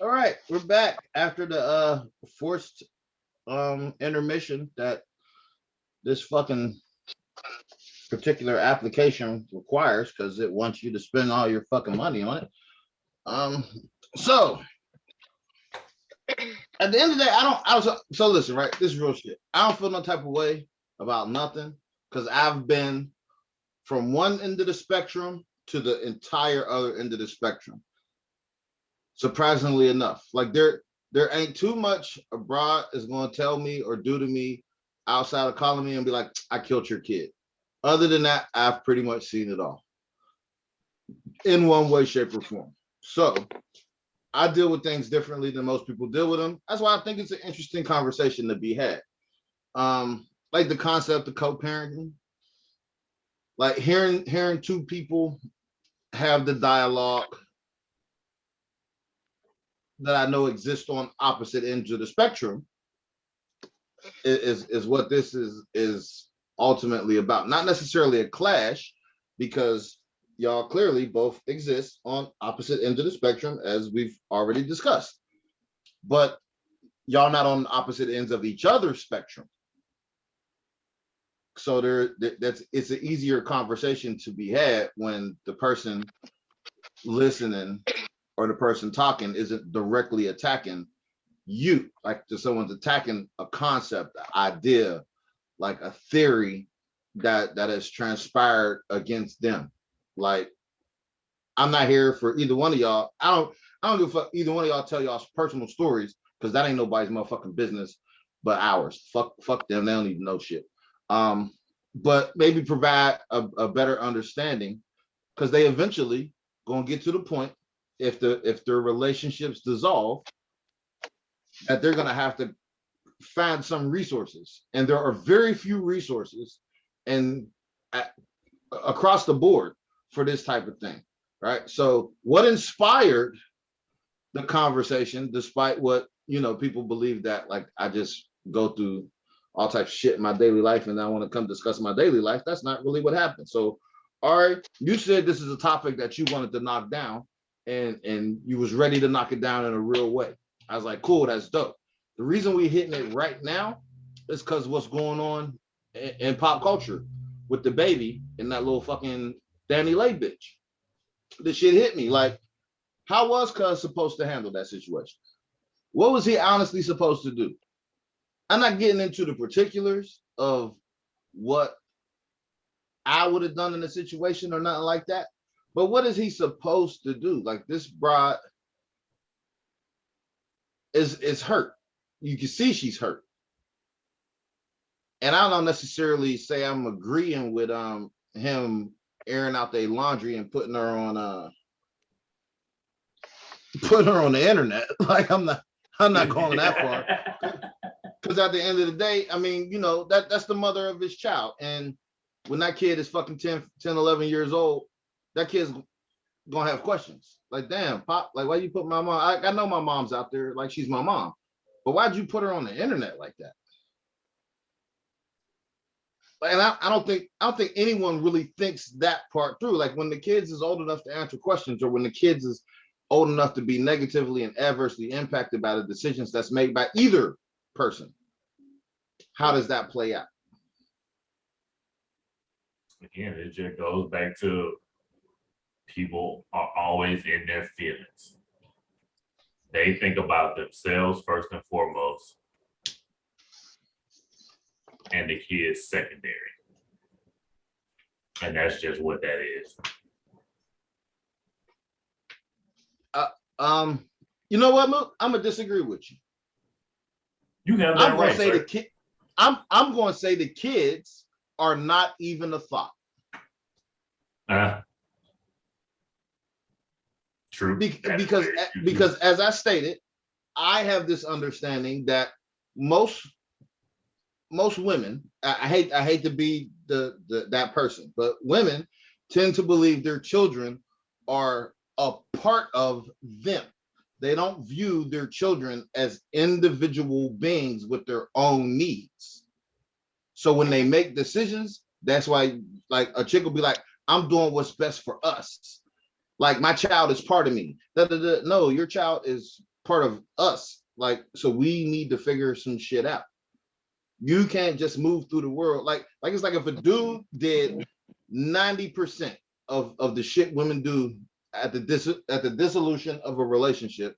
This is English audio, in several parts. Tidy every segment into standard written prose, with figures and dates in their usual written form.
All right, we're back after the forced intermission that this fucking particular application requires because it wants you to spend all your fucking money on it. Um, so at the end of the day, I don't. I was so listen, right? This is real shit. I don't feel no type of way about nothing because I've been from one end of the spectrum to the entire other end of the spectrum. Surprisingly enough, like there ain't too much abroad is going to tell me or do to me outside of calling me and be like, I killed your kid. Other than that, I've pretty much seen it all in one way, shape, or form. So I deal with things differently than most people deal with them. That's why I think it's an interesting conversation to be had. Like the concept of co-parenting, like hearing two people have the dialogue that I know exist on opposite ends of the spectrum is what this is ultimately about. Not necessarily a clash, because y'all clearly both exist on opposite ends of the spectrum, as we've already discussed. But y'all not on opposite ends of each other's spectrum. So that's it's an easier conversation to be had when the person listening or the person talking isn't directly attacking you, like someone's attacking a concept, an idea, like a theory that has transpired against them. Like I'm not here for either one of y'all. I don't give a fuck either one of y'all tell y'all personal stories because that ain't nobody's motherfucking business but ours. Fuck them. They don't even know shit. Um, but maybe provide a better understanding because they eventually gonna get to the point if their relationships dissolve that they're gonna have to find some resources, and there are very few resources and across the board for this type of thing, right? So what inspired the conversation, despite what people believe that like I just go through all types of shit in my daily life and I want to come discuss my daily life. That's not really what happened. So Ari, you said this is a topic that you wanted to knock down, and you was ready to knock it down in a real way. I was like, cool, that's dope. The reason we hitting it right now is because what's going on in pop culture with the baby and that little fucking Danny Lay bitch. This shit hit me. Like, how was Cuz supposed to handle that situation? What was he honestly supposed to do? I'm not getting into the particulars of what I would have done in a situation or nothing like that. But what is he supposed to do? Like this broad is hurt. You can see she's hurt. And I don't necessarily say I'm agreeing with him airing out their laundry and putting her on the internet. Like I'm not going that far. Because at the end of the day, I mean, that's the mother of his child. And when that kid is fucking 10, 11 years old, that kid's gonna have questions. Like, damn, pop, like why you put my mom? I know my mom's out there, like she's my mom. But why'd you put her on the internet like that? And I don't think anyone really thinks that part through. Like when the kids is old enough to answer questions, or when the kids is old enough to be negatively and adversely impacted by the decisions that's made by either person, how does that play out? Again, it just goes back to people are always in their feelings. They think about themselves first and foremost, and the kids secondary. And that's just what that is. Uh, you know what, Luke? I'm gonna disagree with you. You have I'm that gonna right, say the sir. kid. I'm gonna say the kids are not even a thought. Uh, true. Because because as I stated, I have this understanding that most most women, I hate to be the that person, but women tend to believe their children are a part of them. They don't view their children as individual beings with their own needs. So when they make decisions, that's why like a chick will be like, I'm doing what's best for us. Like my child is part of me. Da, da, da. No, your child is part of us. Like, so we need to figure some shit out. You can't just move through the world. Like it's like if a dude did 90% of the shit women do at the dissolution of a relationship,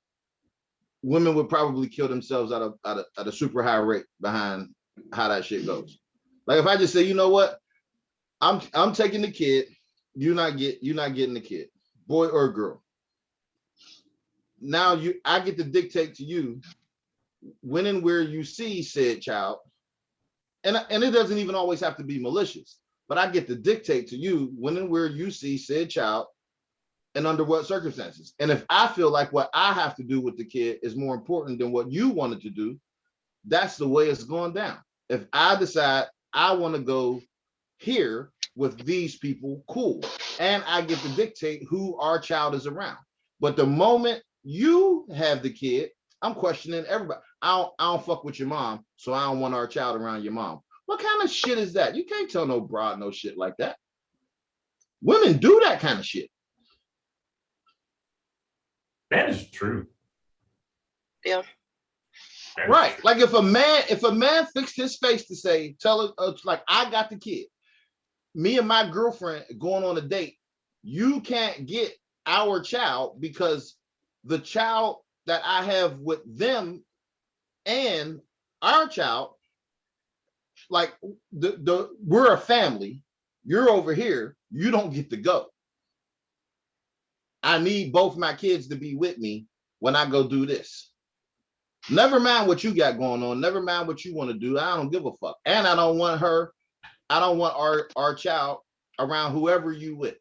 women would probably kill themselves at a super high rate behind how that shit goes. Like if I just say, you know what, I'm taking the kid, you're not getting the kid, boy or girl. Now I get to dictate to you when and where you see said child, and it doesn't even always have to be malicious, but I get to dictate to you when and where you see said child and under what circumstances. And if I feel like what I have to do with the kid is more important than what you wanted to do, that's the way it's going down. If I decide I want to go here with these people, cool. And I get to dictate who our child is around. But the moment you have the kid, I'm questioning everybody. I don't fuck with your mom, so I don't want our child around your mom. What kind of shit is that? You can't tell no broad no shit like that. Women do that kind of shit. That is true. Yeah. Right. Like if a man fixed his face to say, tell her, like, I got the kid, me and my girlfriend going on a date, you can't get our child because the child that I have with them and our child, like we're a family, you're over here, you don't get to go. I need both my kids to be with me when I go do this. Never mind what you got going on. Never mind what you want to do. I don't give a fuck. And I don't want our child around whoever you with.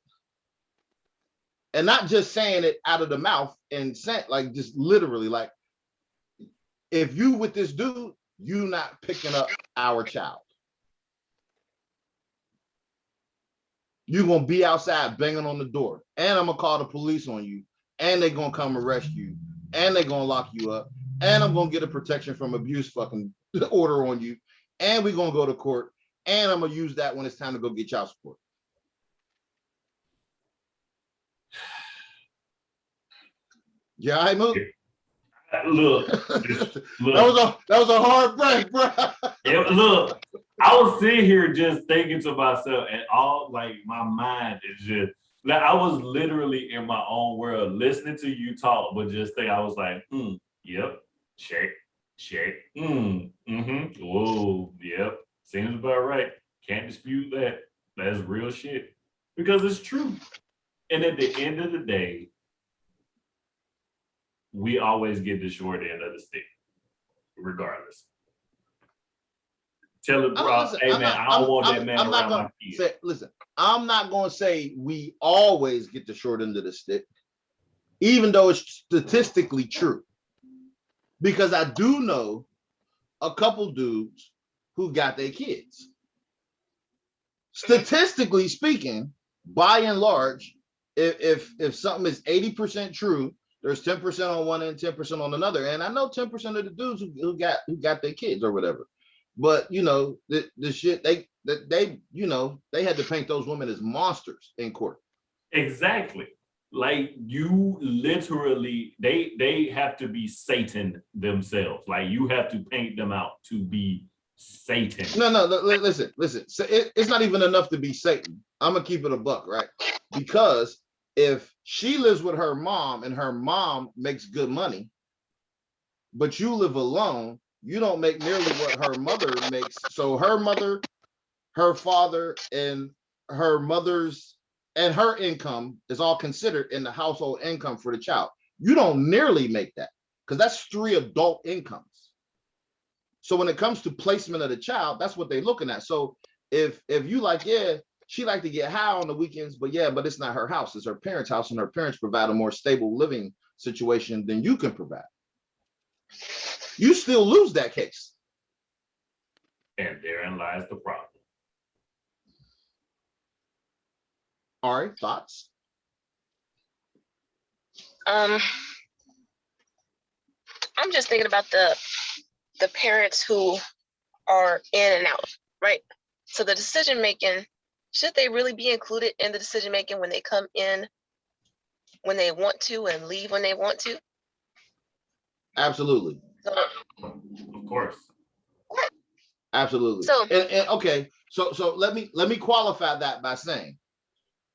And not just saying it out of the mouth and saying, like, just literally, like, if you with this dude, you not picking up our child. You're going to be outside banging on the door. And I'm going to call the police on you. And they're going to come arrest you. And they're going to lock you up. And I'm going to get a protection from abuse fucking order on you. And we're going to go to court. And I'm going to use that when it's time to go get child support. Yeah, I move. Look, that was a hard break, bro. Look, I was sitting here just thinking to myself, and all like my mind is just like I was literally in my own world listening to you talk, but just think I was like, yep, check, whoa, yep, seems about right. Can't dispute that. That's real shit because it's true. And at the end of the day, we always get the short end of the stick, regardless. Tell it, bro, hey man, I don't want that man around my kids. Listen, I'm not going to say we always get the short end of the stick, even though it's statistically true. Because I do know a couple dudes who got their kids. Statistically speaking, by and large, if something is 80% true, there's 10% on one end, 10% on another. And I know 10% of the dudes who got their kids or whatever. But you know, the shit they you know, they had to paint those women as monsters in court. Exactly. Like you literally, they have to be Satan themselves. Like you have to paint them out to be Satan. No, listen. So it's not even enough to be Satan. I'm gonna keep it a buck, right? Because if she lives with her mom and her mom makes good money, but you live alone, you don't make nearly what her mother makes. So her mother, her father, and her mother's and her income is all considered in the household income for the child. You don't nearly make that because that's 3 adult incomes. So when it comes to placement of the child, that's what they're looking at. So if you like, yeah, she like to get high on the weekends, but it's not her house, it's her parents' house, and her parents provide a more stable living situation than you can provide. You still lose that case. And therein lies the problem. All right, thoughts? I'm just thinking about the parents who are in and out, right? So the decision making, should they really be included in the decision making when they come in when they want to and leave when they want to? Absolutely. So, Of course. Absolutely. So- And okay, so let me qualify that by saying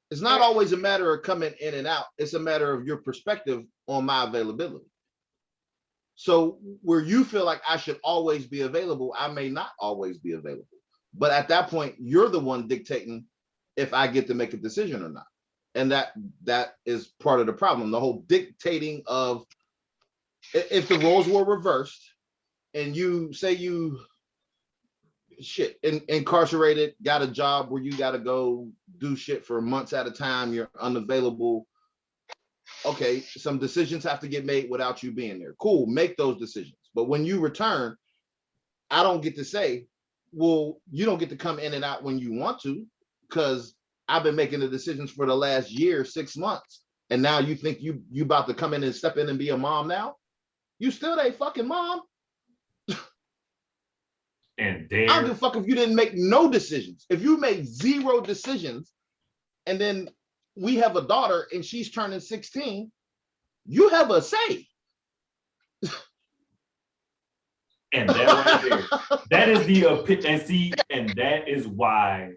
it's not Mhm. always a matter of coming in and out. It's a matter of your perspective on my availability. So where you feel like I should always be available, I may not always be available. But at that point, you're the one dictating if I get to make a decision or not. And that is part of the problem. The whole dictating of if the roles were reversed and you say you incarcerated, got a job where you got to go do shit for months at a time, you're unavailable. Okay, some decisions have to get made without you being there. Cool, make those decisions. But when you return, I don't get to say, well, you don't get to come in and out when you want to, because I've been making the decisions for the last year, 6 months. And now you think you about to come in and step in and be a mom now? You still a fucking mom. And I don't give a fuck if you didn't make no decisions. If you made 0 decisions and then we have a daughter and she's turning 16, you have a say. And that right there, that is the and see, and that is why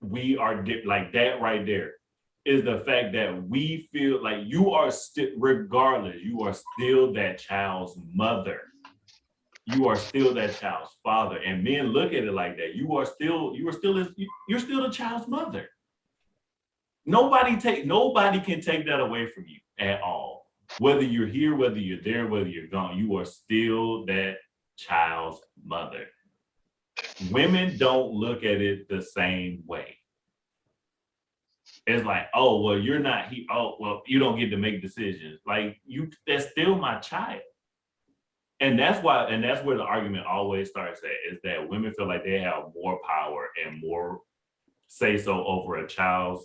we are like that right there is the fact that we feel like you are still, regardless, you are still that child's mother. You are still that child's father. And men look at it like that. You're still the child's mother. Nobody can take that away from you at all. Whether you're here, whether you're there, whether you're gone, you are still that child's mother. Women don't look at it the same way. It's like, oh, well, you're not here. Oh, well, you don't get to make decisions. Like that's still my child. And that's where the argument always starts at, is that women feel like they have more power and more say so over a child's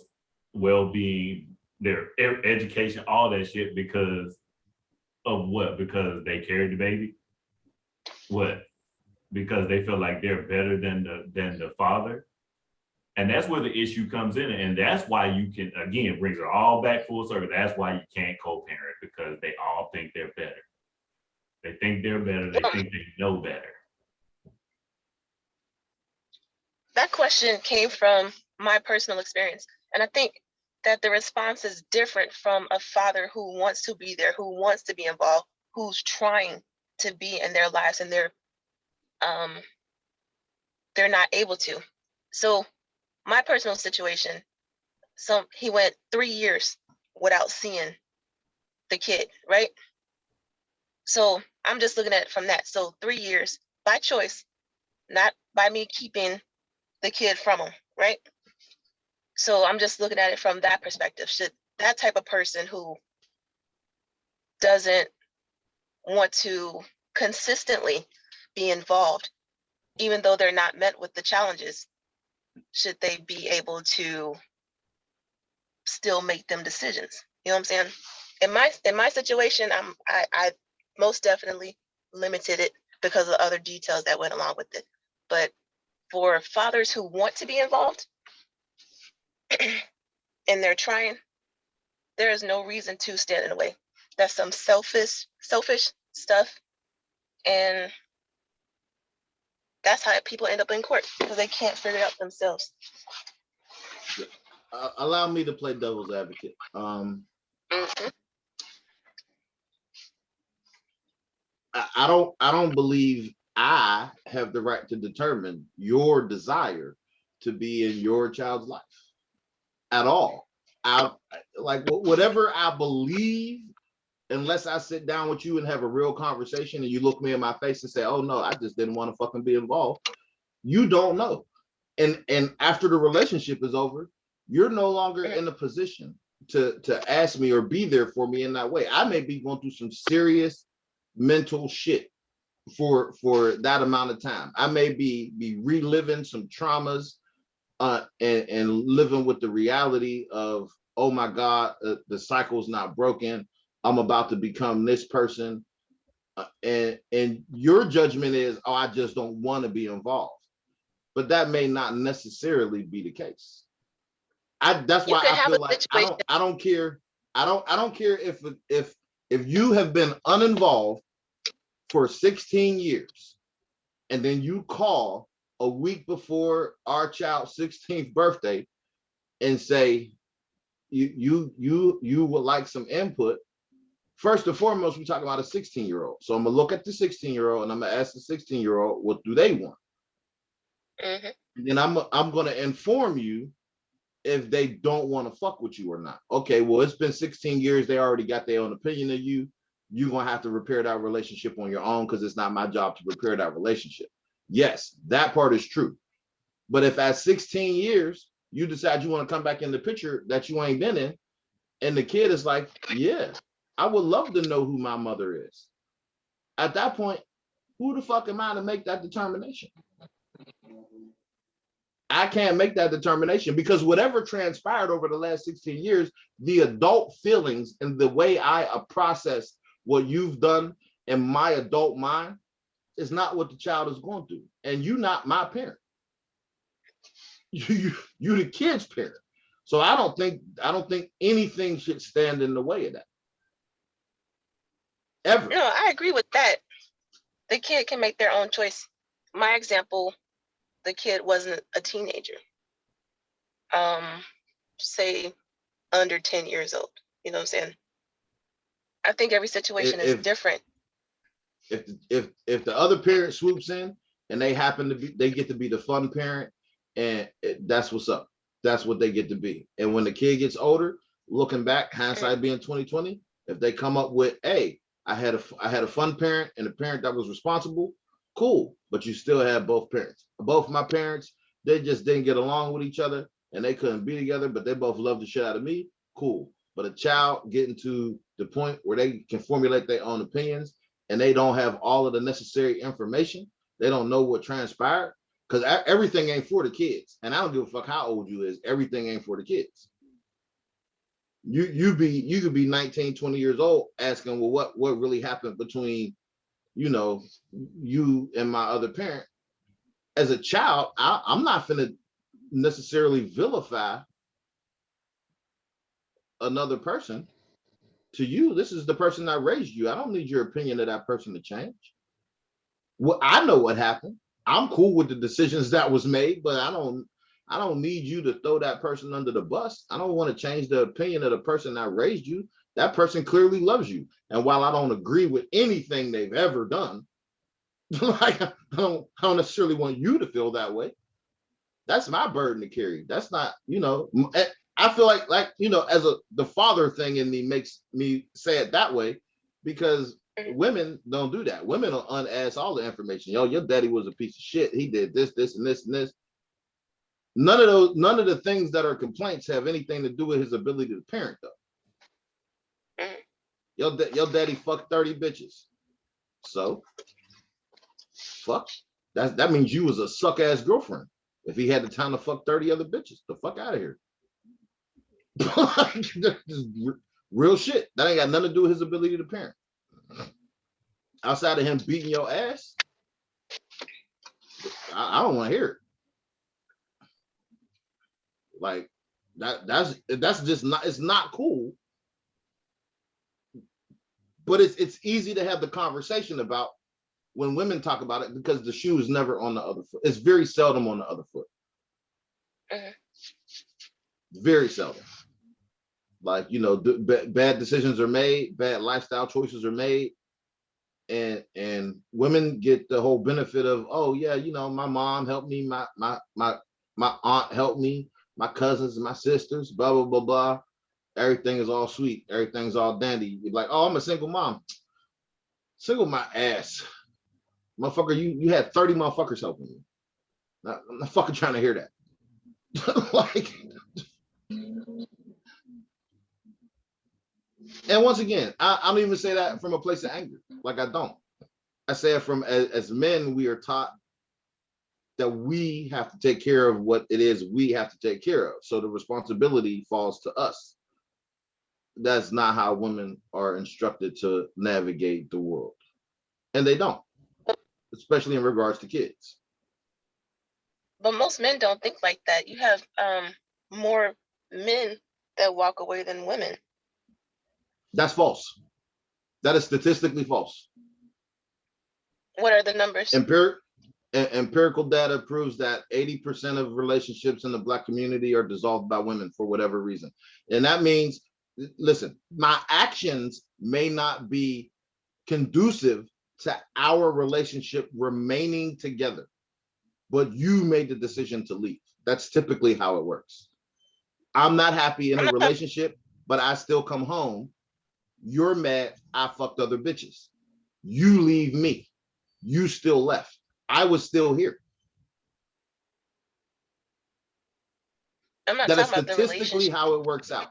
well-being, their education, all that shit, because of what? Because they carried the baby? What? Because they feel like they're better than the father? And that's where the issue comes in. And that's why you can, again, brings it all back full circle. That's why you can't co-parent, because they all think they're better. They think they're better. They think they know better. that question came from my personal experience. And I think that the response is different from a father who wants to be there, who wants to be involved, who's trying to be in their lives, and they're not able to. So my personal situation, he went 3 years without seeing the kid, right? So I'm just looking at it from that. So 3 years by choice, not by me keeping the kid from him, right? So I'm just looking at it from that perspective. Should that type of person who doesn't want to consistently be involved, even though they're not met with the challenges, should they be able to still make them decisions? You know what I'm saying? In my situation, I most definitely limited it because of other details that went along with it. But for fathers who want to be involved and they're trying, there is no reason to stand in the way. That's some selfish stuff. And that's how people end up in court, because they can't figure it out themselves. Allow me to play devil's advocate. Mhm. I don't believe I have the right to determine your desire to be in your child's life at all. I like whatever I believe, unless I sit down with you and have a real conversation and you look me in my face and say, oh no, I just didn't want to fucking be involved. You don't know. And after the relationship is over, you're no longer in a position to ask me or be there for me in that way. I may be going through some serious mental shit for that amount of time. I may be reliving some traumas and living with the reality of, oh my God, the cycle's not broken. I'm about to become this person. And your judgment is, oh, I just don't want to be involved. But that may not necessarily be the case. That's why I feel like I don't care. I don't care if If you have been uninvolved for 16 years, and then you call a week before our child's 16th birthday and say you would like some input, first and foremost, we're talking about a 16-year-old. So I'm gonna look at the 16-year-old and I'm gonna ask the 16-year-old, what do they want? Mhm. And then I'm gonna inform you if they don't want to fuck with you or not. Okay, well, it's been 16 years, they already got their own opinion of you. You're gonna have to repair that relationship on your own because it's not my job to repair that relationship. Yes, that part is true. But if at 16 years you decide you want to come back in the picture that you ain't been in, and the kid is like, yeah, I would love to know who my mother is. At that point, who the fuck am I to make that determination? I can't make that determination because whatever transpired over the last 16 years, the adult feelings and the way I process what you've done in my adult mind is not what the child is going through. And you're not my parent. You the kid's parent. So I don't think anything should stand in the way of that. Ever. No, I agree with that. The kid can make their own choice. My example, the kid wasn't a teenager. Say under 10 years old. You know what I'm saying? I think every situation is different. If the other parent swoops in and they happen to be, they get to be the fun parent, and that's what's up. That's what they get to be. And when the kid gets older, looking back, hindsight being 2020, if they come up with, hey, I had a fun parent and a parent that was responsible, cool. But you still have both parents. Both my parents, they just didn't get along with each other and they couldn't be together, but they both loved the shit out of me, cool. But a child getting to the point where they can formulate their own opinions and they don't have all of the necessary information, they don't know what transpired, because everything ain't for the kids. And I don't give a fuck how old you is, everything ain't for the kids. You could be 19, 20 years old asking, well, what really happened between, you and my other parent. As a child, I'm not finna necessarily vilify another person. To you, this is the person that raised you. I don't need your opinion of that person to change. Well, I know what happened. I'm cool with the decisions that was made, but I don't need you to throw that person under the bus. I don't want to change the opinion of the person that raised you. That person clearly loves you. And while I don't agree with anything they've ever done, like I don't necessarily want you to feel that way. That's my burden to carry. That's not, I feel like as the father thing in me makes me say it that way, because women don't do that. Women will unask all the information. Yo, your daddy was a piece of shit. He did this, this, and this, and this. None of the things that are complaints have anything to do with his ability to parent, though. Your daddy fucked 30 bitches. So fuck. That means you was a suck ass girlfriend. If he had the time to fuck 30 other bitches, the fuck out of here. Real shit. That ain't got nothing to do with his ability to parent. Outside of him beating your ass, I don't want to hear it. Like that's just not, it's not cool. But it's easy to have the conversation about when women talk about it, because the shoe is never on the other foot. It's very seldom on the other foot. Very seldom. Like, bad decisions are made, bad lifestyle choices are made, and women get the whole benefit of, oh yeah, my mom helped me, my aunt helped me, my cousins and my sisters, blah blah blah blah. Everything is all sweet, everything's all dandy. You're like, oh, I'm a single mom. Single my ass. Motherfucker, you had 30 motherfuckers helping you. I'm not fucking trying to hear that. Like, and once again, I don't even say that from a place of anger. Like, I don't. I say it from, as men, we are taught that we have to take care of what it is we have to take care of. So the responsibility falls to us. That's not how women are instructed to navigate the world. And they don't, especially in regards to kids. But most men don't think like that. You have more men that walk away than women. That's false. That is statistically false. What are the numbers? Empirical data proves that 80% of relationships in the Black community are dissolved by women for whatever reason. And that means, listen, my actions may not be conducive to our relationship remaining together, but you made the decision to leave. That's typically how it works. I'm not happy in a relationship, but I still come home. You're mad I fucked other bitches. You leave me. You still left. I was still here. I'm not That is talking about the statistically relationship. how it works out.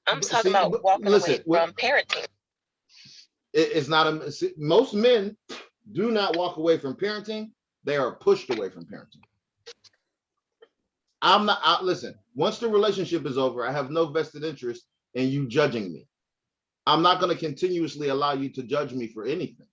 I'm talking about walking away from parenting. It's not most men do not walk away from parenting. They are pushed away from parenting. I'm not listen, once the relationship is over, I have no vested interest in you judging me. I'm not going to continuously allow you to judge me for anything.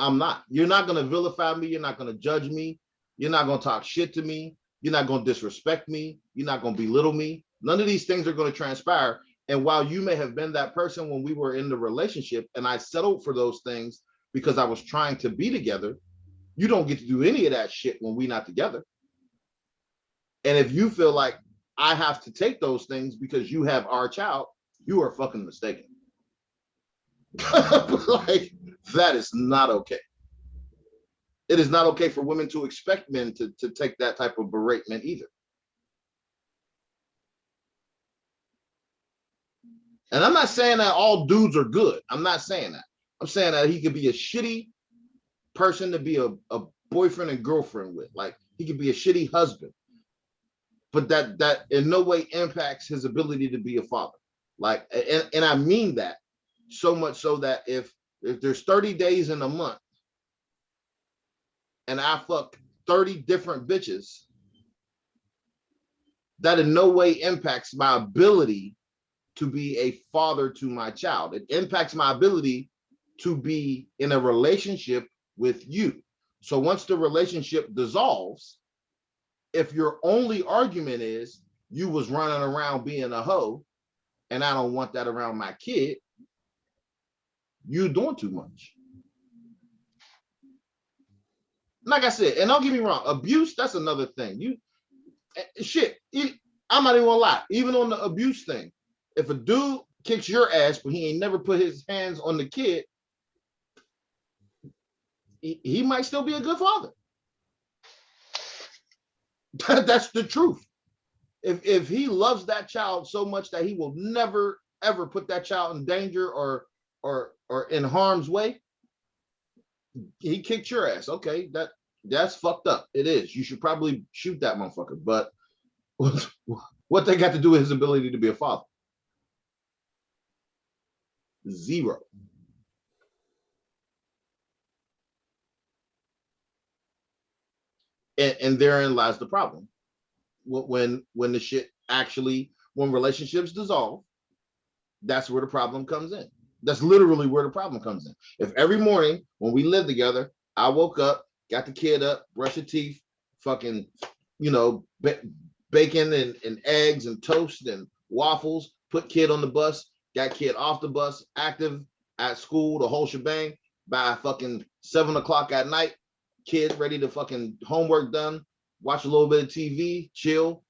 I'm not. You're not going to vilify me. You're not going to judge me. You're not going to talk shit to me. You're not going to disrespect me. You're not going to belittle me. None of these things are going to transpire. And while you may have been that person when we were in the relationship and I settled for those things because I was trying to be together, you don't get to do any of that shit when we're not together. And if you feel like I have to take those things because you have our child, you are fucking mistaken. Like, that is not okay. It is not okay for women to expect men to take that type of beratement either. And I'm not saying that all dudes are good. I'm not saying that. I'm saying that he could be a shitty person to be a boyfriend and girlfriend with. Like, he could be a shitty husband. But that in no way impacts his ability to be a father. Like, and I mean that so much so that if there's 30 days in a month and I fuck 30 different bitches, that in no way impacts my ability to be a father to my child. It impacts my ability to be in a relationship with you. So once the relationship dissolves, if your only argument is you was running around being a hoe and I don't want that around my kid, you doing too much. Like I said, and don't get me wrong, abuse, that's another thing. I'm not even gonna lie, even on the abuse thing, if a dude kicks your ass, but he ain't never put his hands on the kid, he might still be a good father. That's the truth. If he loves that child so much that he will never ever put that child in danger or in harm's way, he kicked your ass. Okay, that's fucked up. It is. You should probably shoot that motherfucker. But what they got to do with his ability to be a father? Zero. And therein lies the problem. When the shit actually, when relationships dissolve, that's where the problem comes in. That's literally where the problem comes in. If every morning when we lived together, I woke up, got the kid up, brush your teeth, fucking, bacon and eggs and toast and waffles, put kid on the bus, got kid off the bus, active at school, the whole shebang, by fucking 7 o'clock at night, kid ready to fucking homework done, watch a little bit of TV, chill,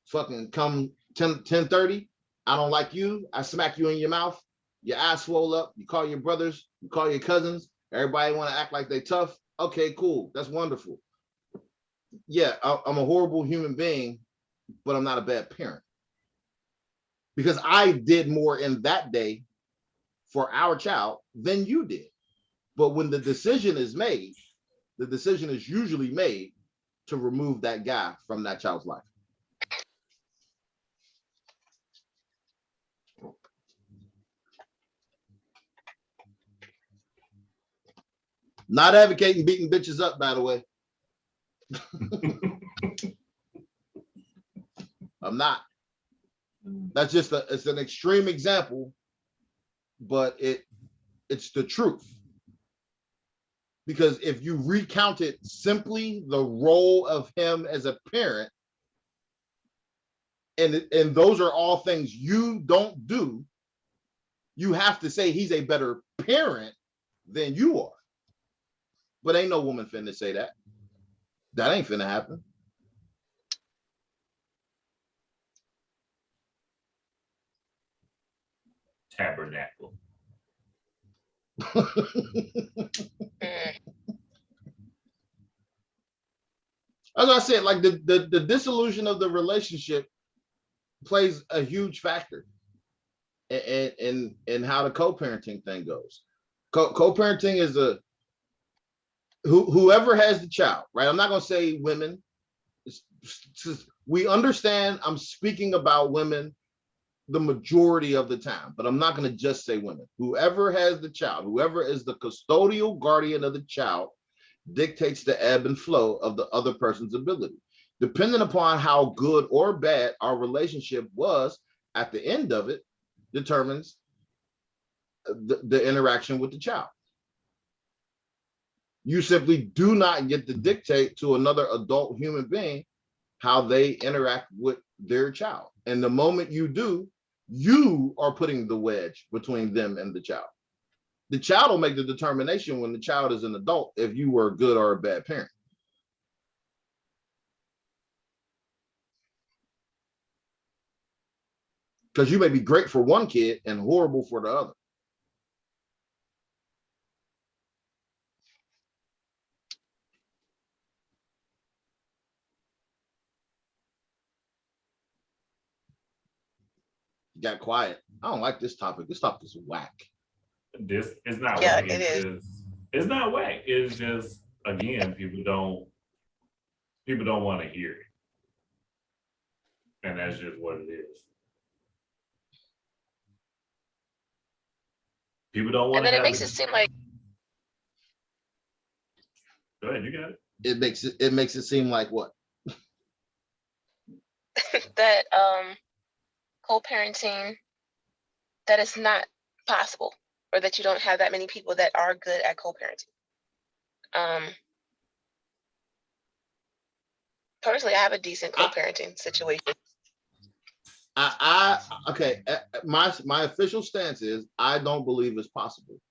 fucking come 10:30. I don't like you. I smack you in your mouth. Your ass swole up. You call your brothers. You call your cousins. Everybody want to act like they tough. Okay, cool. That's wonderful. Yeah, I'm a horrible human being, but I'm not a bad parent. Because I did more in that day for our child than you did. But when the decision is made, the decision is usually made to remove that guy from that child's life. Not advocating beating bitches up, by the way. I'm not. That's just it's an extreme example, but it's the truth. Because if you recounted simply the role of him as a parent, and those are all things you don't do, You have to say he's a better parent than you are. But ain't no woman finna say that. That ain't finna happen. Tabernacle. As I said, like the dissolution of the relationship plays a huge factor in how the co-parenting thing goes. Co-parenting is whoever has the child, right? I'm not gonna say women. We understand I'm speaking about women the majority of the time, but I'm not gonna just say women. Whoever has the child, whoever is the custodial guardian of the child, dictates the ebb and flow of the other person's ability. Depending upon how good or bad our relationship was at the end of it, determines the interaction with the child. You simply do not get to dictate to another adult human being how they interact with their child. And the moment you do, you are putting the wedge between them and the child. The child will make the determination when the child is an adult if you were a good or a bad parent. Because you may be great for one kid and horrible for the other. You got quiet. I don't like this topic. This topic is whack. This is not Yeah, whack. it is. It's not whack. It's just, again, people don't want to hear it. And that's just what it is. People don't want And to then have it makes it seem like Go ahead, you got it. It makes it seem like what? that co-parenting, that is not possible, or that you don't have that many people that are good at co-parenting. Personally, I have a decent co-parenting situation. Okay. My official stance is I don't believe it's possible,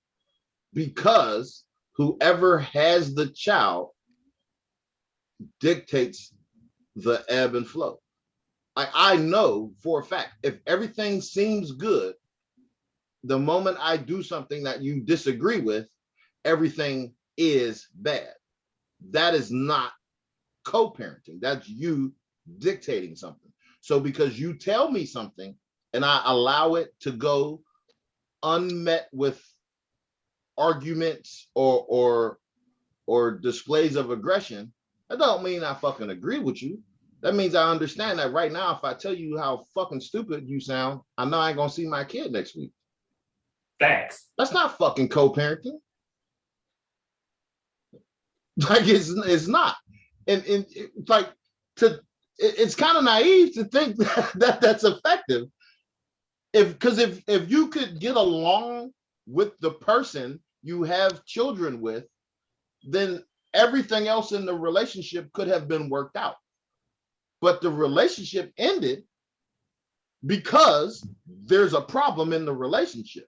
because whoever has the child dictates the ebb and flow. I know for a fact, if everything seems good, the moment I do something that you disagree with, everything is bad. That is not co-parenting. That's you dictating something. So because you tell me something and I allow it to go unmet with arguments or displays of aggression, that don't mean I fucking agree with you. That means I understand that right now, if I tell you how fucking stupid you sound, I know I ain't gonna see my kid next week. Facts. That's not fucking co-parenting. Like it's not. And like it's kind of naive to think that that's effective. Because if you could get along with the person you have children with, then everything else in the relationship could have been worked out. But the relationship ended because there's a problem in the relationship.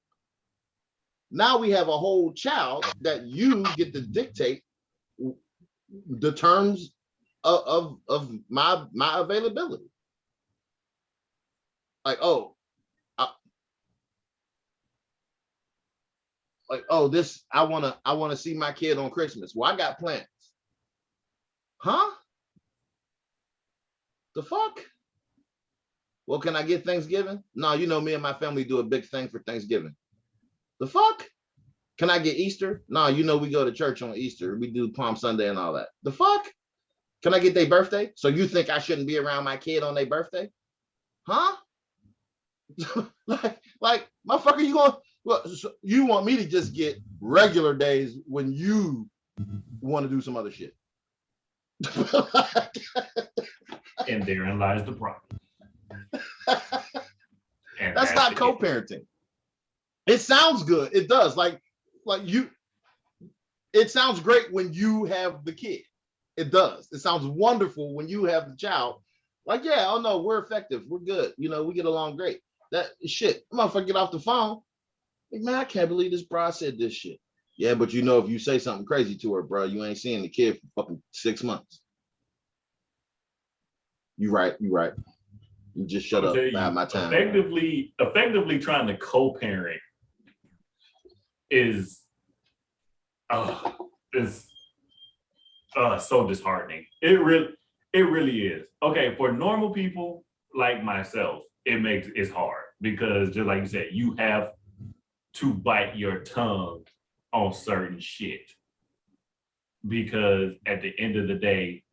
Now we have a whole child that you get to dictate the terms of my availability. Like, this I wanna see my kid on Christmas. Well, I got plans. Huh? The fuck? Well, can I get Thanksgiving? No, you know me and my family do a big thing for Thanksgiving. The fuck? Can I get Easter? No, you know we go to church on Easter. We do Palm Sunday and all that. The fuck? Can I get their birthday? So you think I shouldn't be around my kid on their birthday? Huh? like, motherfucker, you want me to just get regular days when you want to do some other shit. And therein lies the problem. And that's not co-parenting. It sounds good. It does. Like you, it sounds great when you have the kid. It does. It sounds wonderful when you have the child. Like, yeah, no, we're effective. We're good. You know, we get along great. That shit, motherfucker, get off the phone. Like, man, I can't believe this bro said this shit. Yeah, but you know, if you say something crazy to her, bro, you ain't seeing the kid for fucking 6 months. You right. You just shut I'll up. tell I have you, my time. effectively trying to co-parent is so disheartening. It really is. Okay, for normal people like myself, it's hard because just like you said, you have to bite your tongue on certain shit because at the end of the day,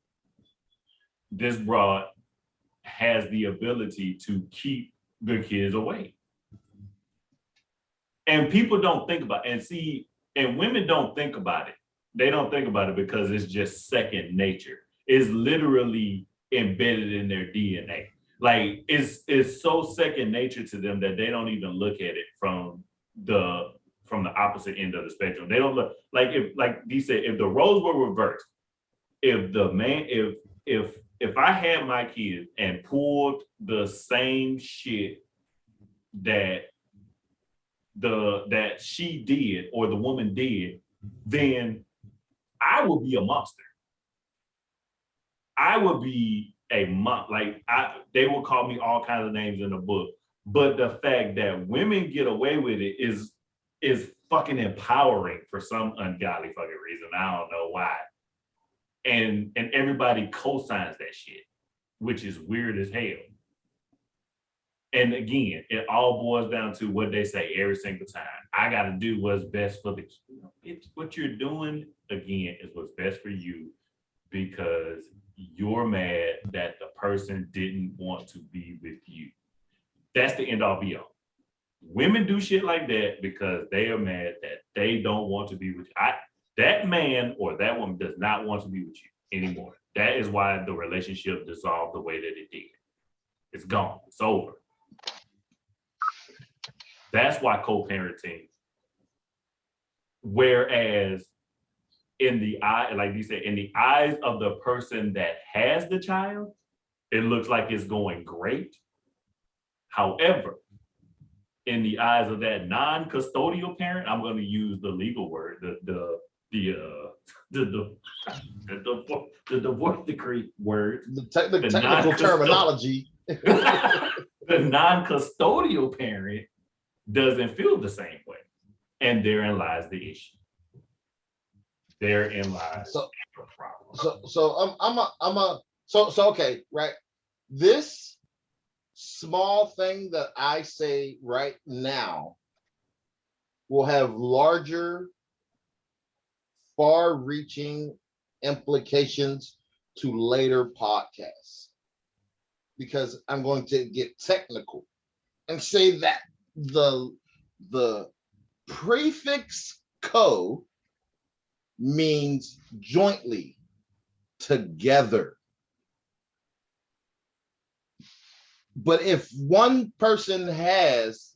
this broad has the ability to keep the kids away. And people don't think about it. And women don't think about it. They don't think about it because it's just second nature. It's literally embedded in their DNA. Like it's so second nature to them that they don't even look at it from the opposite end of the spectrum. They don't look like he said, if the roles were reversed, if I had my kids and pulled the same shit that she did or the woman did, then I would be a monster. I would be a monster. They will call me all kinds of names in the book. But the fact that women get away with it is fucking empowering for some ungodly fucking reason. I don't know why. And everybody co-signs that shit, which is weird as hell. And again, it all boils down to what they say every single time. I got to do what's best for the kids. What you're doing, again, is what's best for you because you're mad that the person didn't want to be with you. That's the end all be all. Women do shit like that because they are mad that they don't want to be with you. That man or that woman does not want to be with you anymore. That is why the relationship dissolved the way that it did. It's gone. It's over. That's why co-parenting. Whereas in the eye, like you said, in the eyes of the person that has the child, it looks like it's going great. However, in the eyes of that non-custodial parent, I'm going to use the legal word, the divorce decree word. The technical terminology. The non-custodial parent doesn't feel the same way. And therein lies the issue. Therein lies the problem. So okay, right? This small thing that I say right now will have larger, far-reaching implications to later podcasts because I'm going to get technical and say that the prefix co means jointly, together. But if one person has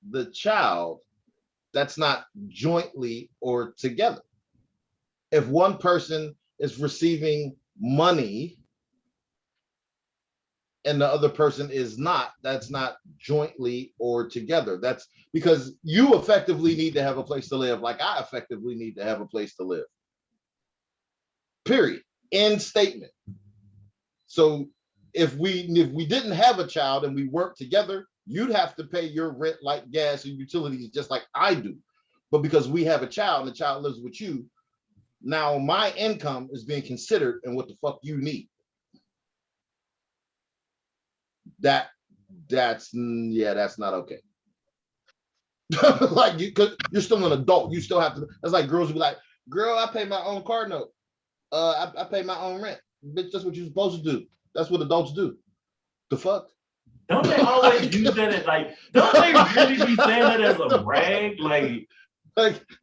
the child, that's not jointly or together. If one person is receiving money and the other person is not, that's not jointly or together. That's because you effectively need to have a place to live, like I effectively need to have a place to live. Period. End statement. So if we didn't have a child and we worked together, you'd have to pay your rent, like gas and utilities, just like I do. But because we have a child and the child lives with you, now my income is being considered and what the fuck you need. That's not okay. Like cause you're still an adult. You still have to. That's like girls will be like, girl, I pay my own car note. I pay my own rent. Bitch, that's what you're supposed to do. That's what adults do. The fuck? Don't they always use that as don't they really be saying that as a brag? Like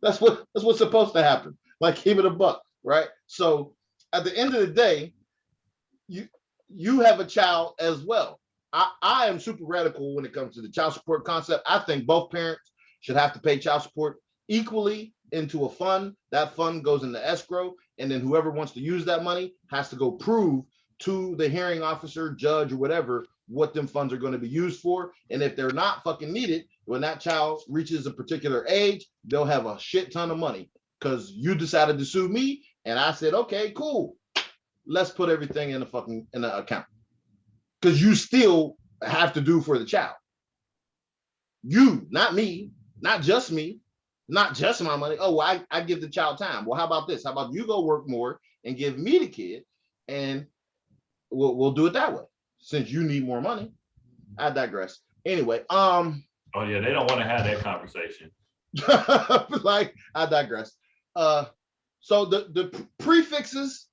that's what's supposed to happen. Like keep it a buck, right? So at the end of the day, you have a child as well. I am super radical when it comes to the child support concept. I think both parents should have to pay child support equally into a fund. That fund goes into escrow, and then whoever wants to use that money has to go prove to the hearing officer, judge, or whatever what them funds are going to be used for. And if they're not fucking needed, when that child reaches a particular age, they'll have a shit ton of money because you decided to sue me. And I said, okay, cool. Let's put everything in the account. Because you still have to do for the child. You, not me, not just me, not just my money. Oh, well, I give the child time. Well, how about this? How about you go work more and give me the kid, and we'll do it that way. Since you need more money. I digress. Anyway, oh yeah, they don't want to have that conversation. like I digress. So the prefixes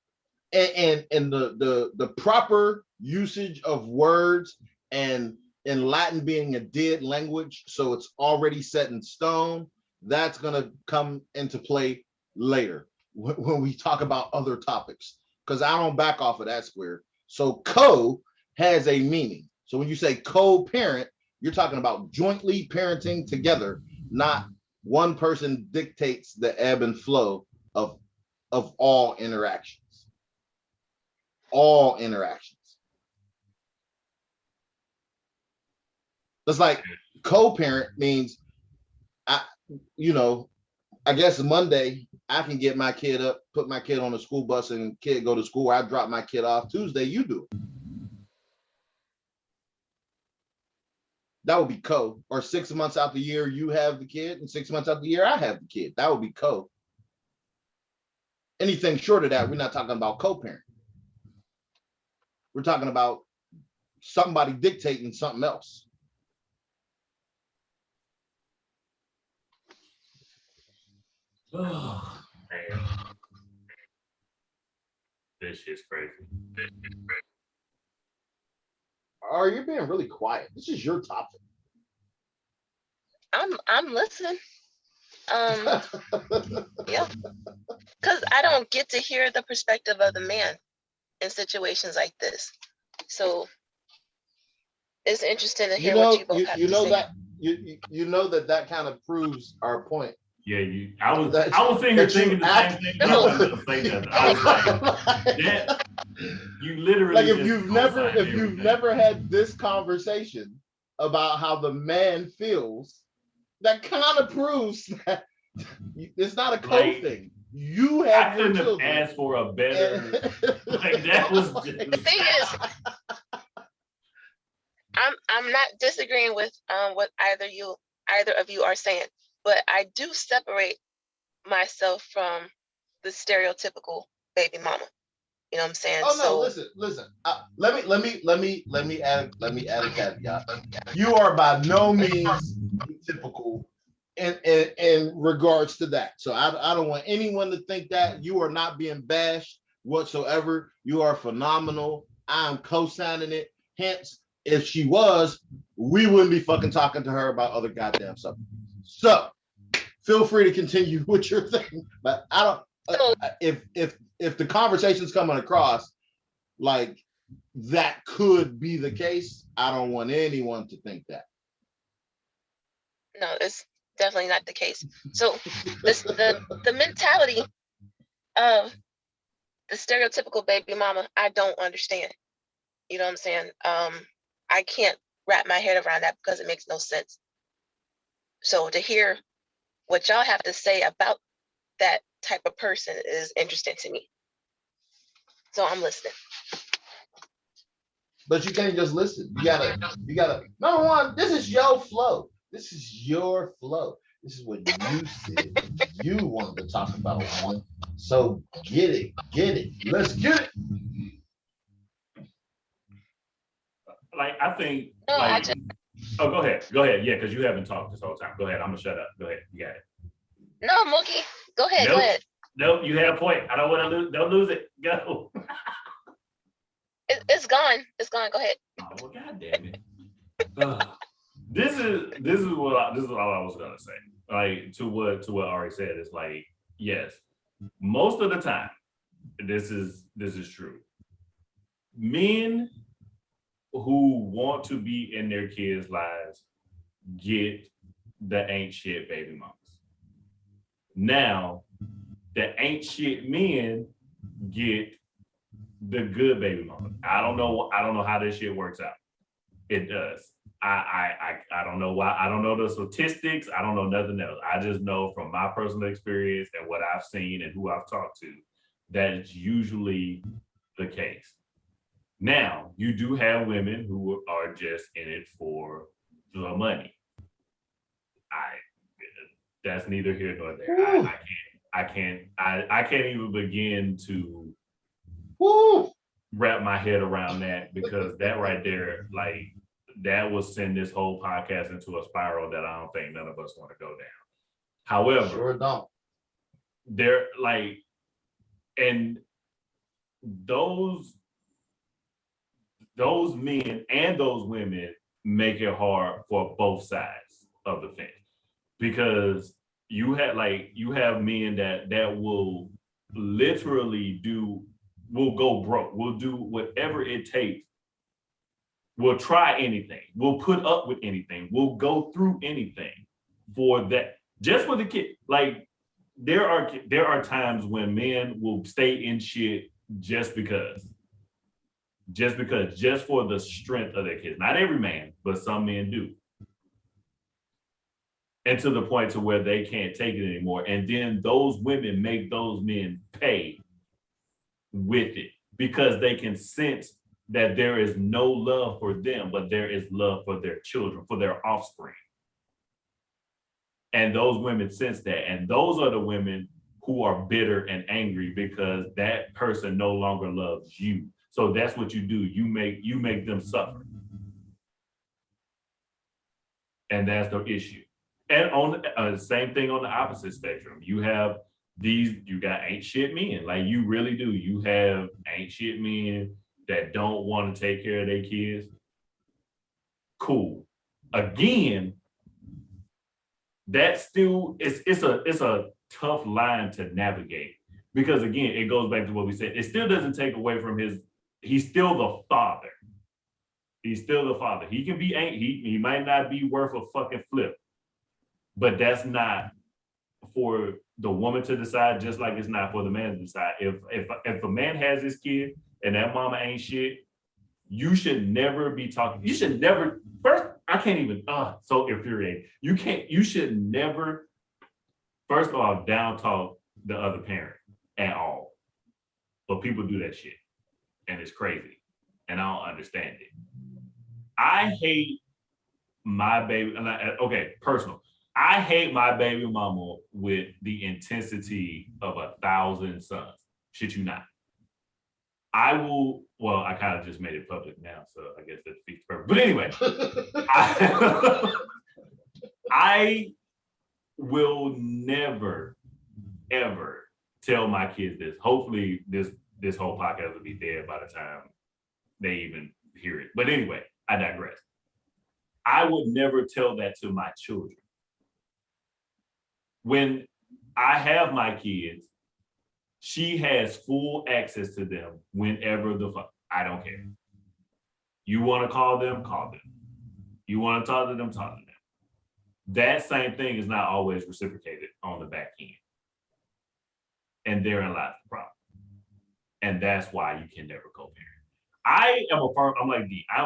and the proper usage of words, and in Latin being a dead language, so it's already set in stone, that's gonna come into play later when we talk about other topics, because I don't back off of that square. So co has a meaning. So when you say co-parent, you're talking about jointly parenting together, not one person dictates the ebb and flow of all interactions. All interactions. It's like co-parent means, I guess Monday I can get my kid up, put my kid on the school bus, and kid go to school. I drop my kid off. Tuesday, you do it. That would be co. Or 6 months out the year, you have the kid, and 6 months out the year, I have the kid. That would be co. Anything short of that, we're not talking about co-parent. We're talking about somebody dictating something else. Oh man, this shit's crazy. Or you're being really quiet. This is your topic. I'm listening. Yeah, because I don't get to hear the perspective of the man in situations like this. So it's interesting to hear what you both have to say. You know that kind of proves our point. Yeah, I was sitting here thinking the same thing. I wasn't gonna say nothing. I was like, that, you literally like if you've never had this conversation about how the man feels, that kind of proves that it's not a code thing. You have I couldn't have asked for a better. Like that was just... The thing is, I'm not disagreeing with what either of you are saying, but I do separate myself from the stereotypical baby mama. You know what I'm saying? Oh no, listen. Let me add a caveat. You are by no means typical in regards to that. So I don't want anyone to think that. You are not being bashed whatsoever. You are phenomenal. I'm co-signing it. Hence, if she was, we wouldn't be fucking talking to her about other goddamn stuff. So feel free to continue with your thing. But I don't if the conversation's coming across like that could be the case, I don't want anyone to think that. No, it's definitely not the case. So the mentality of the stereotypical baby mama, I don't understand. You know what I'm saying? I can't wrap my head around that because it makes no sense. So to hear what y'all have to say about that type of person is interesting to me. So I'm listening. But you can't just listen. You gotta, number one, this is your flow. This is your flow. This is what you said you wanted to talk about, woman. So get it. Let's get it. Like, I think, No, like, oh, go ahead. Yeah, because you haven't talked this whole time. Go ahead. I'm gonna shut up. Go ahead. You got it. No, Mookie, go ahead. Nope. Go ahead. Nope, you had a point. I don't want to lose. Don't lose it. Go. It's gone. It's gone. Go ahead. Oh, well, God damn it. This is all I was gonna say. Like to what Ari said, it's like, yes, most of the time, this is true. Men who want to be in their kids' lives get the ain't shit baby mamas. Now, the ain't shit men get the good baby mama. I don't know how this shit works out. It does. I don't know why. I don't know the statistics. I don't know nothing else. I just know from my personal experience and what I've seen and who I've talked to, that it's usually the case. Now, you do have women who are just in it for the money. I That's neither here nor there. I can't even begin to Woo! wrap my head around that, because that right there, like, that will send this whole podcast into a spiral that I don't think none of us want to go down. However, Sure don't. they're like, and those men and those women make it hard for both sides of the fence, because you have men that will literally will go broke, will do whatever it takes, will try anything, will put up with anything, will go through anything for that, just for the kid. Like, there are times when men will stay in shit just for the strength of their kids. Not every man, but some men do. And to the point to where they can't take it anymore. And then those women make those men pay with it, because they can sense that there is no love for them, but there is love for their children, for their offspring. And those women sense that. And those are the women who are bitter and angry because that person no longer loves you. So that's what you do. You make them suffer. And that's the issue. And on the same thing on the opposite spectrum, you got ain't shit men. Like, you really do. You have ain't shit men that don't want to take care of their kids. Cool. Again, that's still, it's a tough line to navigate, because again, it goes back to what we said. It still doesn't take away from he's still the father. He's still the father. He can be, he might not be worth a fucking flip, but that's not for the woman to decide, just like it's not for the man to decide. If a man has his kid and that mama ain't shit, you should never be talking. You should never, first, I can't even, so infuriating. You should never, first of all, down talk the other parent at all. But people do that shit. And it's crazy. And I don't understand it. I hate my baby, personal. I hate my baby mama with the intensity of 1,000 suns. Shit you not. I kind of just made it public now, so I guess that defeats the purpose. But anyway, I will never, ever tell my kids this. Hopefully this whole podcast will be dead by the time they even hear it. But anyway, I digress. I would never tell that to my children. When I have my kids, she has full access to them whenever I don't care. You want to call them, call them. You want to talk to them, talk to them. That same thing is not always reciprocated on the back end. And therein lies the problem. And that's why you can never co-parent. I'm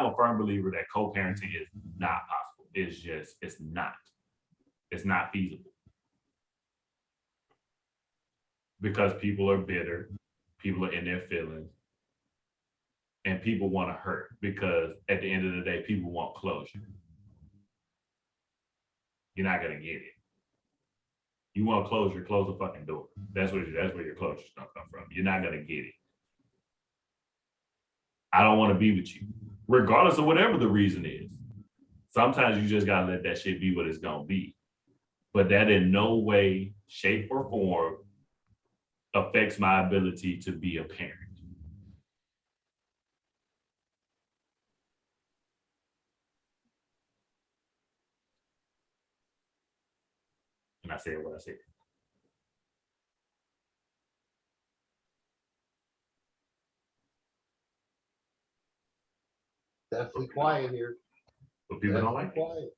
a firm believer that co-parenting is not possible. It's not feasible. Because people are bitter, people are in their feelings, and people want to hurt, because at the end of the day, people want closure. You're not gonna get it. You want closure, close the fucking door. That's where your closure's gonna come from. You're not gonna get it. I don't want to be with you, regardless of whatever the reason is. Sometimes you just gotta let that shit be what it's gonna be. But that in no way, shape, or form affects my ability to be a parent. And I said what I said. Definitely quiet here. But people don't like it. Quiet.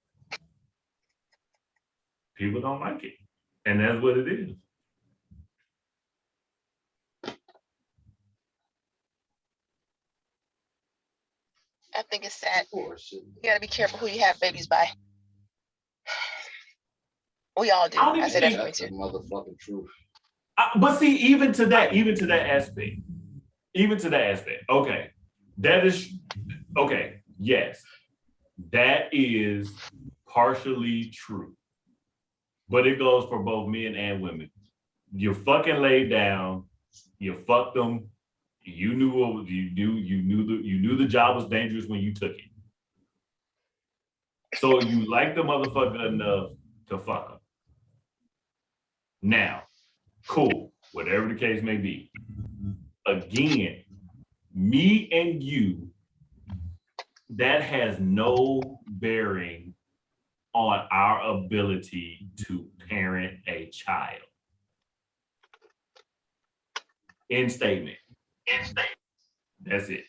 People don't like it. And that's what it is. I think it's sad. Of course. You gotta be careful who you have babies by. We all do. I don't I even say that think- for me That's the too. motherfucking truth. But see, even to that aspect, okay, that is okay. Yes, that is partially true, but it goes for both men and women. You fucking laid down, you fucked them. You knew what you knew the job was dangerous when you took it. So you like the motherfucker enough to fuck him. Now, cool, whatever the case may be. Again, me and you, that has no bearing on our ability to parent a child. End statement. That's it.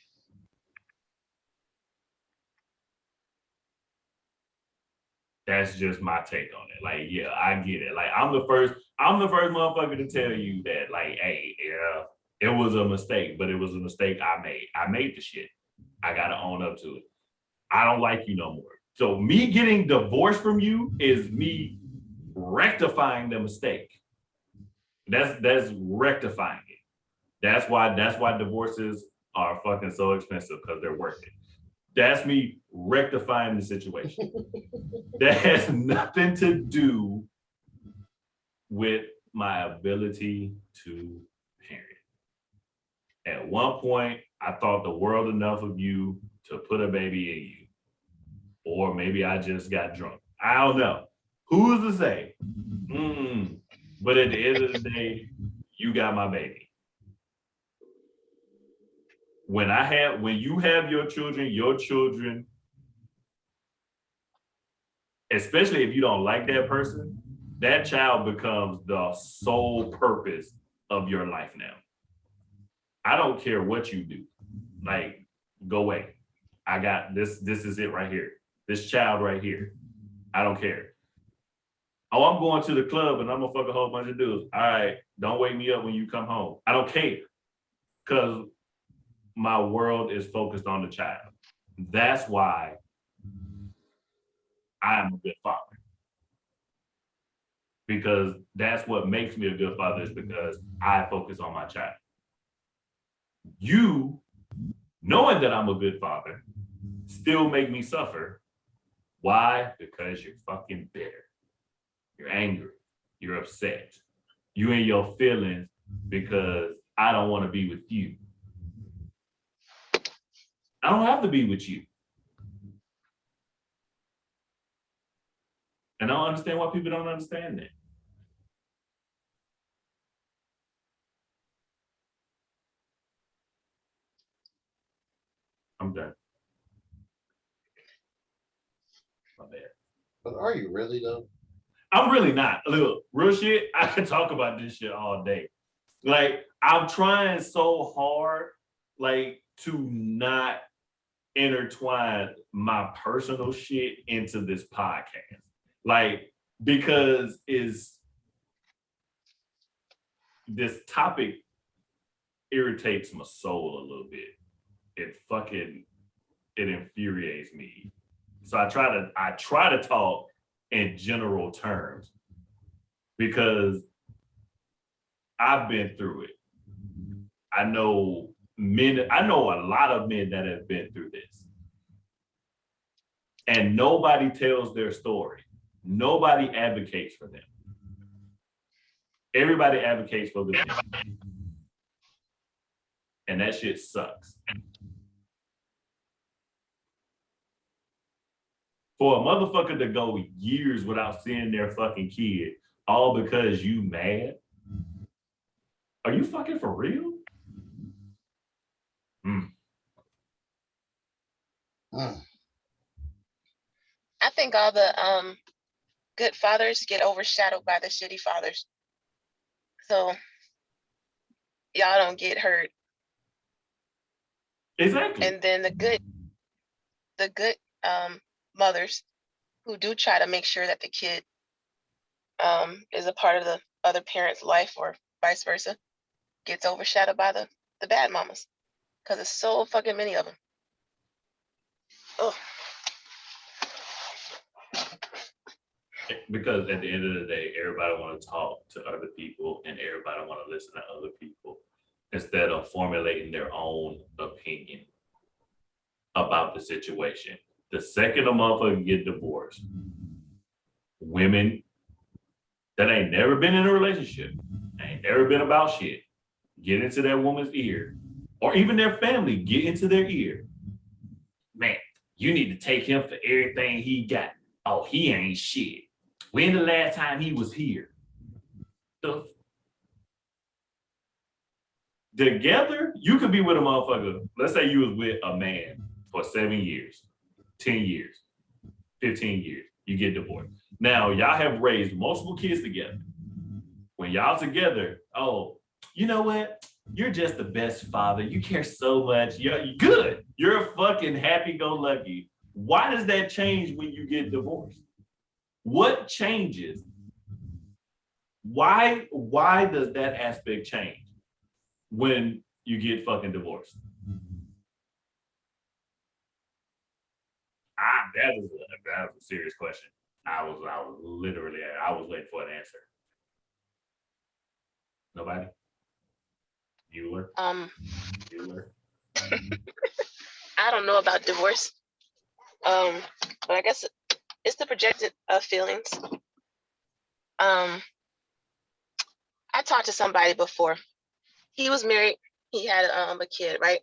That's just my take on it. Like, yeah, I get it. Like, I'm the first motherfucker to tell you that, like, hey, yeah, it was a mistake, but it was a mistake I made. I made the shit. I gotta own up to it. I don't like you no more. So me getting divorced from you is me rectifying the mistake. That's rectifying it. That's why divorces are fucking so expensive, because they're worth it. That's me rectifying the situation. That has nothing to do with my ability to parent. At one point, I thought the world enough of you to put a baby in you. Or maybe I just got drunk. I don't know. Who's to say? But at the end of the day, you got my baby. When you have your children, especially if you don't like that person, that child becomes the sole purpose of your life now. I don't care what you do. Like, go away. I got this. This is it right here. This child right here. I don't care. Oh, I'm going to the club and I'm gonna fuck a whole bunch of dudes. All right, don't wake me up when you come home. I don't care. Because my world is focused on the child. That's why I am a good father. Because that's what makes me a good father, is because I focus on my child. You, knowing that I'm a good father, still make me suffer. Why? Because you're fucking bitter. You're angry. You're upset. You in your feelings because I don't want to be with you. I don't have to be with you. And I don't understand why people don't understand that. I'm done. My bad. But are you really though? I'm really not. Look, real shit, I can talk about this shit all day. Like, I'm trying so hard, like, to not intertwine my personal shit into this podcast. Like, because this topic irritates my soul a little bit. It infuriates me. So I try to talk in general terms, because I've been through it. I know a lot of men that have been through this. And nobody tells their story. Nobody advocates for them. Everybody advocates for the victim. And that shit sucks. For a motherfucker to go years without seeing their fucking kid, all because you mad? Are you fucking for real? I think all the good fathers get overshadowed by the shitty fathers. So y'all don't get hurt. Exactly. And then the good mothers who do try to make sure that the kid is a part of the other parent's life, or vice versa, gets overshadowed by the bad mamas, because there's so fucking many of them. Oh, Because at the end of the day, everybody want to talk to other people and everybody want to listen to other people instead of formulating their own opinion about the situation. The second a motherfucker get divorced, women that ain't never been in a relationship, ain't never been about shit, get into that woman's ear, or even their family get into their ear. Man, you need to take him for everything he got. Oh, he ain't shit. When the last time he was here? Together, you could be with a motherfucker. Let's say you was with a man for 7 years, 10 years, 15 years. You get divorced. Now, y'all have raised multiple kids together. When y'all together, oh, you know what? You're just the best father. You care so much. You're good. You're a fucking happy-go-lucky. Why does that change when you get divorced? What changes? Why does that aspect change when you get fucking divorced? That was a serious question. I was waiting for an answer. Nobody? Bueller? Bueller? I don't know about divorce. But I guess it's the projected feelings. I talked to somebody before. He was married. He had a kid, right?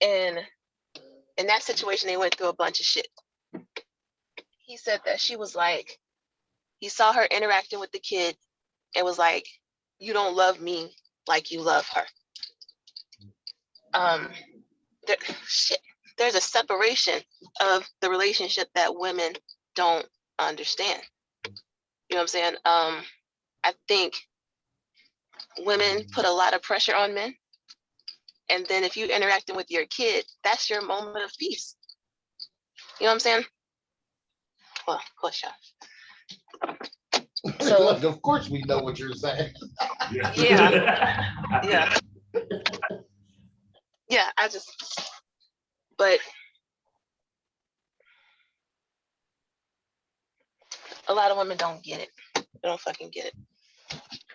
And in that situation, they went through a bunch of shit. He said that she was like, he saw her interacting with the kid and was like, you don't love me like you love her. There's a separation of the relationship that women don't understand. You know what I'm saying? I think women put a lot of pressure on men. And then if you're interacting with your kid, that's your moment of peace. You know what I'm saying? Well, of course, y'all. So, Look, of course we know what you're saying. Yeah. Yeah, but a lot of women don't get it. They don't fucking get it.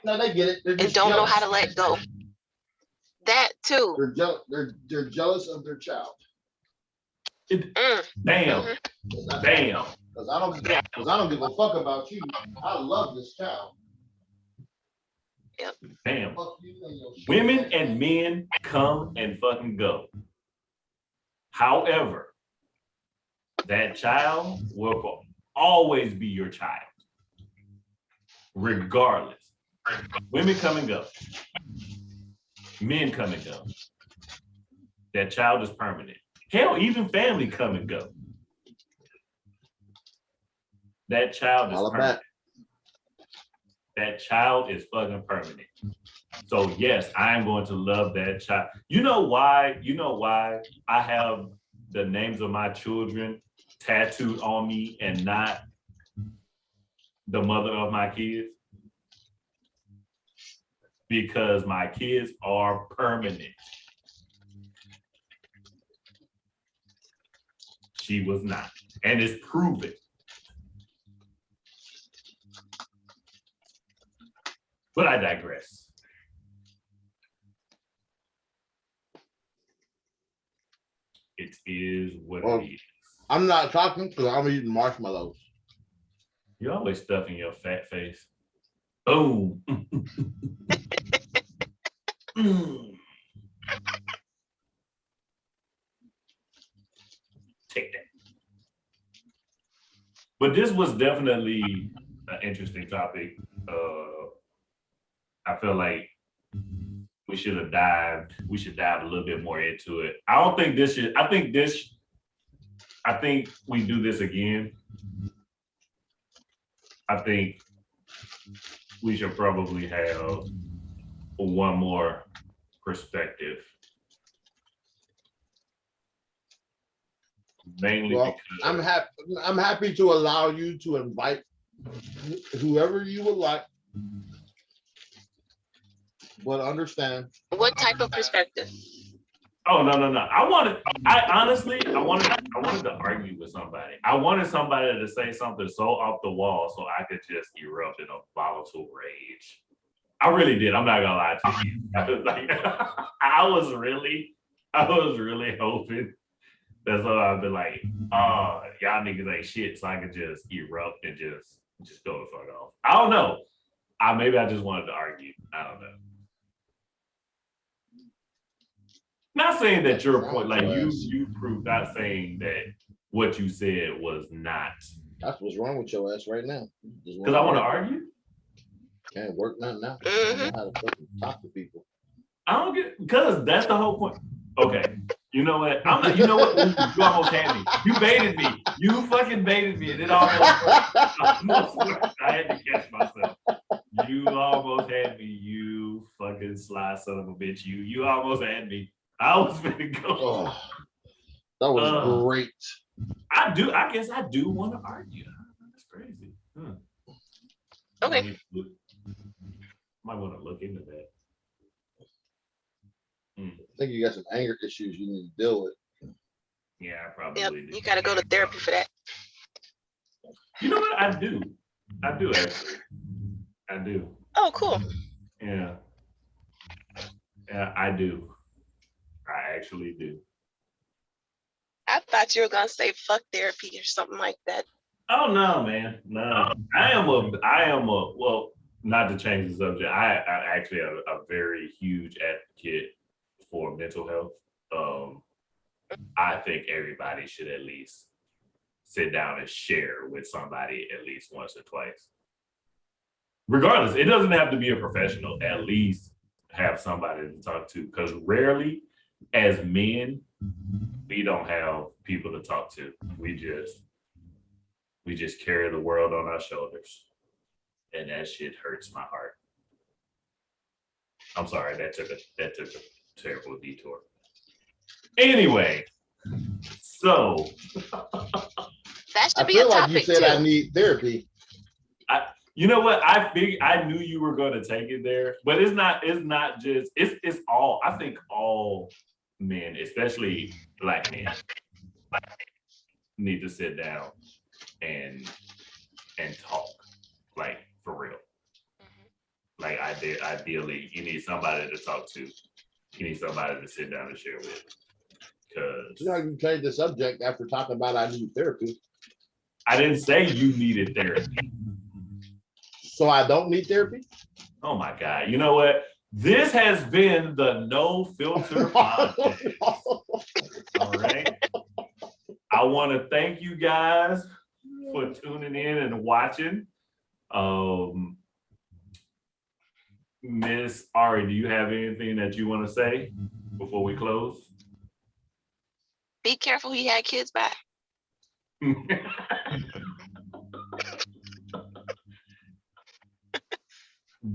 No, they get it. They're And just don't know jealous. how to let go. That too. They're jealous of their child. Damn. Mm-hmm. Damn. Because I don't give a fuck about you. I love this child. Yep. Damn. Fuck you and your shit. Women and men come and fucking go. However, that child will always be your child. Regardless. Women come and go. Men come and go. That child is permanent. Hell, even family come and go. That child is permanent. That child is fucking permanent. So yes, I am going to love that child. You know why I have the names of my children tattooed on me and not the mother of my kids? Because my kids are permanent. She was not. And it's proven. But I digress. It is what it is. I'm not talking because I'm eating marshmallows. You're always stuffing your fat face. Boom. Take that. But this was definitely an interesting topic. I feel like we should dive a little bit more into it. I think we do this again. I think we should probably have one more perspective. Mainly Well, because I'm happy to allow you to invite whoever you would like. But understand. What type of perspective? Oh no. I wanted to argue with somebody. I wanted somebody to say something so off the wall so I could just erupt in a volatile rage. I really did. I'm not gonna lie to you. I was like, I was really hoping that's all I've been like, oh, y'all niggas ain't shit, so I could just erupt and just go the fuck off. I don't know. Maybe I just wanted to argue. I don't know. Not saying that your point, like you proved, not saying that what you said was not. That's what's wrong with your ass right now. Because I want to argue. Can't work nothing out. I don't know how to fucking talk to people. I don't get, because that's the whole point. Okay, you know what? I'm not. You know what? You almost had me. You baited me. You fucking baited me, and it almost worked. I had to catch myself. You almost had me. You fucking sly son of a bitch. You almost had me. I was gonna go. Oh, that was great. I guess I do want to argue. That's crazy. Okay. Might want to look into that. I think you got some anger issues you need to deal with. Yeah, I probably Yep. do. You got to go to therapy for that. You know what? I do actually. I do. Oh, cool. Yeah. Yeah, I do. I actually do. I thought you were gonna say fuck therapy or something like that. Oh no, man. No. I am a well, not to change the subject. I actually am a very huge advocate for mental health. I think everybody should at least sit down and share with somebody at least once or twice. Regardless, it doesn't have to be a professional, at least have somebody to talk to, because rarely as men, we don't have people to talk to. We just carry the world on our shoulders. And that shit hurts my heart. I'm sorry, that took a terrible detour. Anyway, so That should I be feel a like topic you said too. I need therapy. you know what? I knew you were going to take it there, but it's not just it's all. I think all men, especially black men, need to sit down and talk, like for real. Like ideally, you need somebody to talk to. You need somebody to sit down and share with. Because You know, you changed the subject after talking about I need therapy. I didn't say you needed therapy. So I don't need therapy? Oh my God. You know what? This has been the No Filter Podcast. All right. I want to thank you guys for tuning in and watching. Miss Ari, do you have anything that you want to say before we close? Be careful, he had kids back.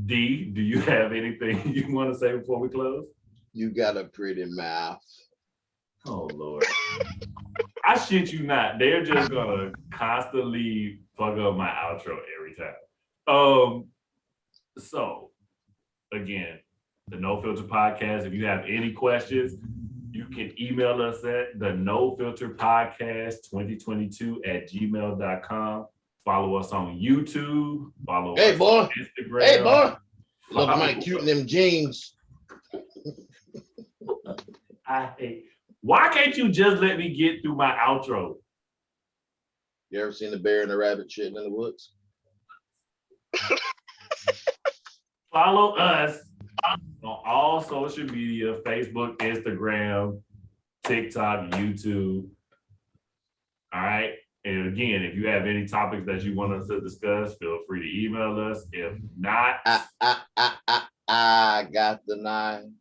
D, do you have anything you want to say before we close? You got a pretty mouth. Oh Lord. I shit you not. They're just gonna constantly fuck up my outro every time. So again, the No Filter Podcast. If you have any questions, you can email us at the No Filter Podcast 2022@gmail.com. Follow us on YouTube. Follow Hey, us boy. on Instagram. Hey, boy. Look, Follow- I'm cute in them jeans. Why can't you just let me get through my outro? You ever seen the bear and the rabbit shitting in the woods? Follow us on all social media: Facebook, Instagram, TikTok, YouTube. All right. And again, if you have any topics that you want us to discuss, feel free to email us. If not, I got the 9.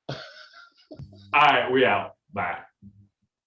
all right, we out. Bye.